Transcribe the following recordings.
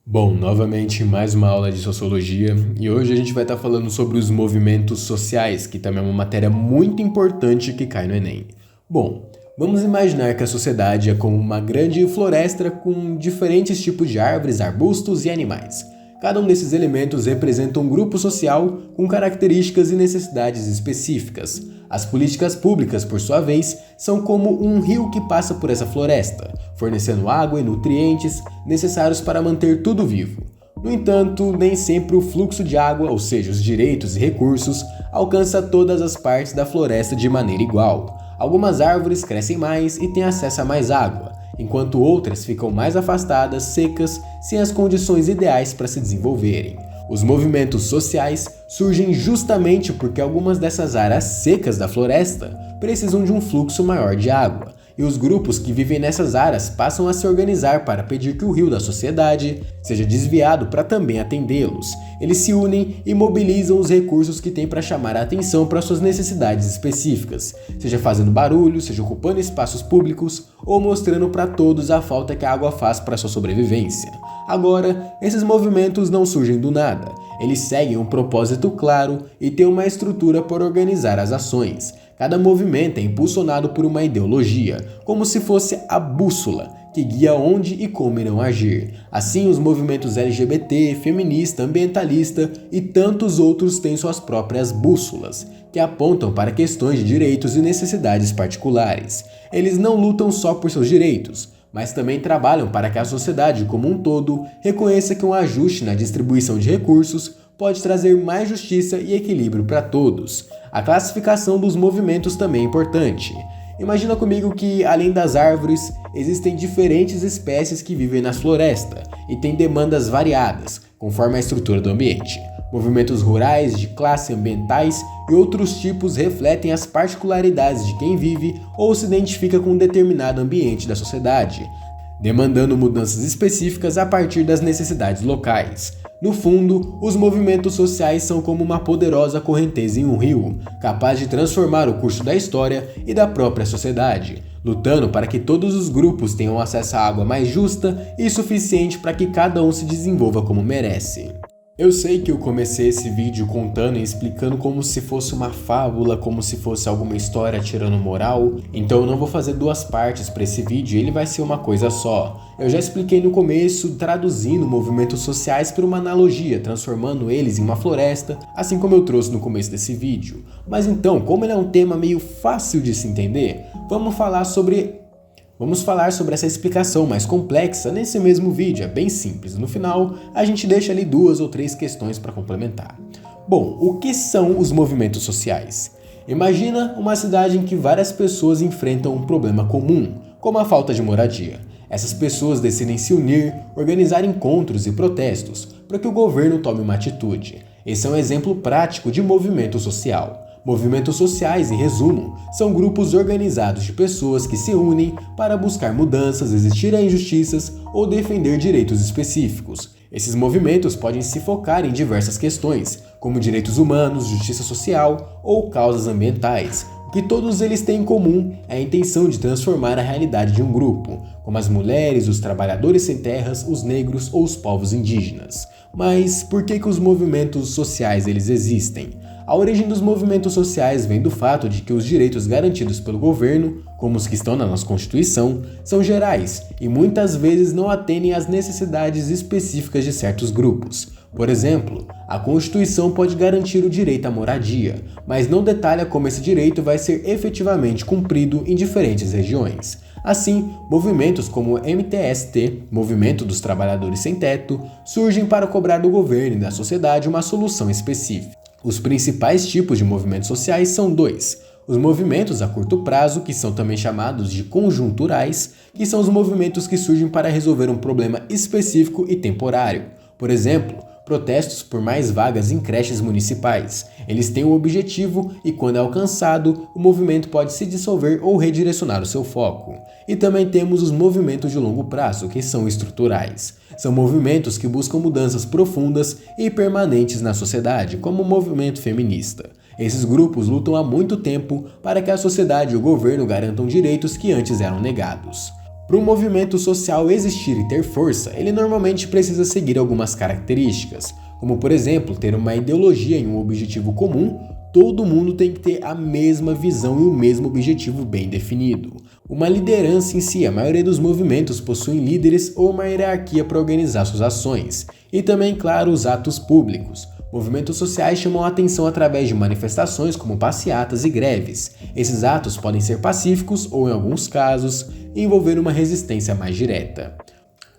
Bom, novamente mais uma aula de sociologia e hoje a gente vai estar falando sobre os movimentos sociais, que também é uma matéria muito importante que cai no Enem. Bom, vamos imaginar que a sociedade é como uma grande floresta com diferentes tipos de árvores, arbustos e animais. Cada um desses elementos representa um grupo social com características e necessidades específicas. As políticas públicas, por sua vez, são como um rio que passa por essa floresta, fornecendo água e nutrientes necessários para manter tudo vivo. No entanto, nem sempre o fluxo de água, ou seja, os direitos e recursos, alcança todas as partes da floresta de maneira igual. Algumas árvores crescem mais e têm acesso a mais água, enquanto outras ficam mais afastadas, secas, sem as condições ideais para se desenvolverem. Os movimentos sociais surgem justamente porque algumas dessas áreas secas da floresta precisam de um fluxo maior de água, e os grupos que vivem nessas áreas passam a se organizar para pedir que o rio da sociedade seja desviado para também atendê-los. Eles se unem e mobilizam os recursos que têm para chamar a atenção para suas necessidades específicas, seja fazendo barulho, seja ocupando espaços públicos ou mostrando para todos a falta que a água faz para sua sobrevivência. Agora, esses movimentos não surgem do nada, eles seguem um propósito claro e têm uma estrutura para organizar as ações. Cada movimento é impulsionado por uma ideologia, como se fosse a bússola, que guia onde e como irão agir. Assim, os movimentos LGBT, feminista, ambientalista e tantos outros têm suas próprias bússolas, que apontam para questões de direitos e necessidades particulares. Eles não lutam só por seus direitos, mas também trabalham para que a sociedade como um todo reconheça que um ajuste na distribuição de recursos pode trazer mais justiça e equilíbrio para todos. A classificação dos movimentos também é importante. Imagina comigo que, além das árvores, existem diferentes espécies que vivem na floresta e têm demandas variadas, conforme a estrutura do ambiente. Movimentos rurais, de classe, ambientais e outros tipos refletem as particularidades de quem vive ou se identifica com um determinado ambiente da sociedade, demandando mudanças específicas a partir das necessidades locais. No fundo, os movimentos sociais são como uma poderosa correnteza em um rio, capaz de transformar o curso da história e da própria sociedade, lutando para que todos os grupos tenham acesso à água mais justa e suficiente para que cada um se desenvolva como merece. Eu sei que eu comecei esse vídeo contando e explicando como se fosse uma fábula, como se fosse alguma história tirando moral, então eu não vou fazer duas partes para esse vídeo, ele vai ser uma coisa só. Eu já expliquei no começo, traduzindo movimentos sociais por uma analogia, transformando eles em uma floresta, assim como eu trouxe no começo desse vídeo. Mas então, como ele é um tema meio fácil de se entender, vamos falar sobre essa explicação mais complexa nesse mesmo vídeo, é bem simples. No final, a gente deixa ali 2 ou 3 questões para complementar. Bom, o que são os movimentos sociais? Imagina uma cidade em que várias pessoas enfrentam um problema comum, como a falta de moradia. Essas pessoas decidem se unir, organizar encontros e protestos para que o governo tome uma atitude. Esse é um exemplo prático de movimento social. Movimentos sociais, em resumo, são grupos organizados de pessoas que se unem para buscar mudanças, resistir a injustiças ou defender direitos específicos. Esses movimentos podem se focar em diversas questões, como direitos humanos, justiça social ou causas ambientais. O que todos eles têm em comum é a intenção de transformar a realidade de um grupo, como as mulheres, os trabalhadores sem terras, os negros ou os povos indígenas. Mas por que os movimentos sociais eles existem? A origem dos movimentos sociais vem do fato de que os direitos garantidos pelo governo, como os que estão na nossa Constituição, são gerais e muitas vezes não atendem às necessidades específicas de certos grupos. Por exemplo, a Constituição pode garantir o direito à moradia, mas não detalha como esse direito vai ser efetivamente cumprido em diferentes regiões. Assim, movimentos como o MTST, Movimento dos Trabalhadores Sem Teto, surgem para cobrar do governo e da sociedade uma solução específica. Os principais tipos de movimentos sociais são 2. Os movimentos a curto prazo, que são também chamados de conjunturais, que são os movimentos que surgem para resolver um problema específico e temporário. Por exemplo, protestos por mais vagas em creches municipais. Eles têm um objetivo e, quando é alcançado, o movimento pode se dissolver ou redirecionar o seu foco. E também temos os movimentos de longo prazo, que são estruturais. São movimentos que buscam mudanças profundas e permanentes na sociedade, como o movimento feminista. Esses grupos lutam há muito tempo para que a sociedade e o governo garantam direitos que antes eram negados. Para um movimento social existir e ter força, ele normalmente precisa seguir algumas características, como por exemplo, ter uma ideologia e um objetivo comum. Todo mundo tem que ter a mesma visão e o mesmo objetivo bem definido. Uma liderança em si, a maioria dos movimentos possuem líderes ou uma hierarquia para organizar suas ações. E também, claro, os atos públicos. Movimentos sociais chamam a atenção através de manifestações como passeatas e greves. Esses atos podem ser pacíficos ou, em alguns casos, envolver uma resistência mais direta.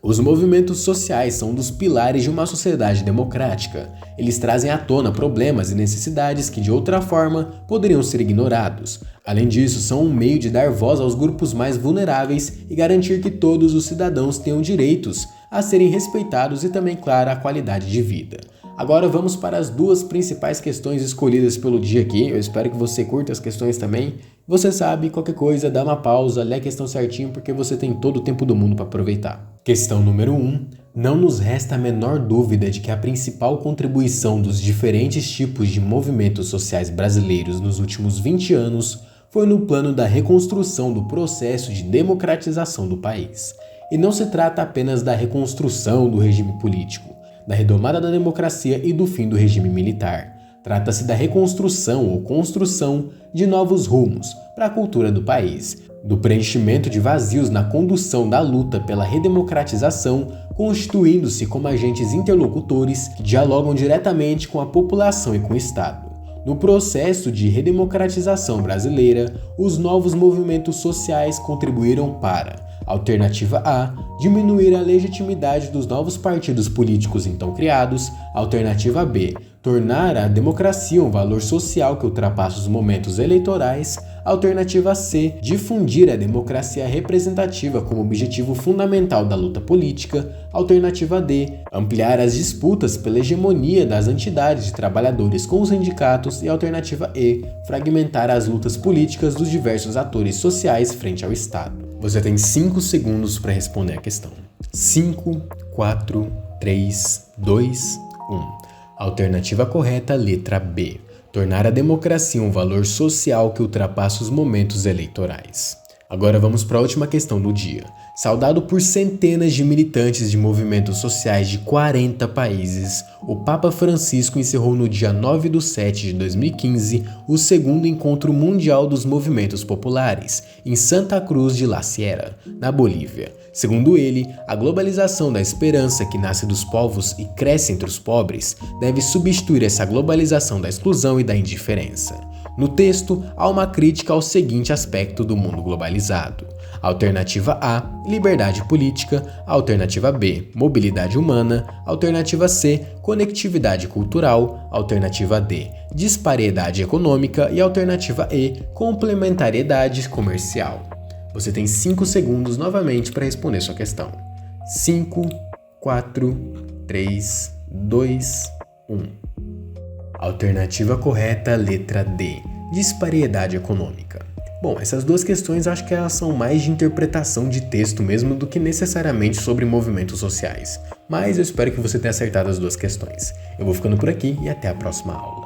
Os movimentos sociais são um dos pilares de uma sociedade democrática. Eles trazem à tona problemas e necessidades que, de outra forma, poderiam ser ignorados. Além disso, são um meio de dar voz aos grupos mais vulneráveis e garantir que todos os cidadãos tenham direitos a serem respeitados e também, claro, a qualidade de vida. Agora vamos para as duas principais questões escolhidas pelo dia aqui. Eu espero que você curta as questões também. Você sabe, qualquer coisa, dá uma pausa, lê a questão certinho porque você tem todo o tempo do mundo para aproveitar. Questão número 1. Não nos resta a menor dúvida de que a principal contribuição dos diferentes tipos de movimentos sociais brasileiros nos últimos 20 anos foi no plano da reconstrução do processo de democratização do país. E não se trata apenas da reconstrução do regime político, da retomada da democracia e do fim do regime militar. Trata-se da reconstrução ou construção de novos rumos para a cultura do país, do preenchimento de vazios na condução da luta pela redemocratização, constituindo-se como agentes interlocutores que dialogam diretamente com a população e com o Estado. No processo de redemocratização brasileira, os novos movimentos sociais contribuíram para: Alternativa A, diminuir a legitimidade dos novos partidos políticos então criados. Alternativa B, tornar a democracia um valor social que ultrapassa os momentos eleitorais. Alternativa C, difundir a democracia representativa como objetivo fundamental da luta política. Alternativa D, ampliar as disputas pela hegemonia das entidades de trabalhadores com os sindicatos. E alternativa E, fragmentar as lutas políticas dos diversos atores sociais frente ao Estado. Você tem 5 segundos para responder a questão. 5, 4, 3, 2, 1. Alternativa correta, letra B. Tornar a democracia um valor social que ultrapassa os momentos eleitorais. Agora vamos para a última questão do dia. Saudado por centenas de militantes de movimentos sociais de 40 países, o Papa Francisco encerrou no dia 9/7 de 2015 o segundo Encontro Mundial dos Movimentos Populares, em Santa Cruz de la Sierra, na Bolívia. Segundo ele, a globalização da esperança que nasce dos povos e cresce entre os pobres deve substituir essa globalização da exclusão e da indiferença. No texto, há uma crítica ao seguinte aspecto do mundo globalizado. Alternativa A, liberdade política. Alternativa B, mobilidade humana. Alternativa C, conectividade cultural. Alternativa D, disparidade econômica. E alternativa E, complementariedade comercial. Você tem 5 segundos novamente para responder sua questão. 5, 4, 3, 2, 1. Alternativa correta, letra D, disparidade econômica. Bom, essas duas questões acho que elas são mais de interpretação de texto mesmo do que necessariamente sobre movimentos sociais. Mas eu espero que você tenha acertado as duas questões. Eu vou ficando por aqui e até a próxima aula.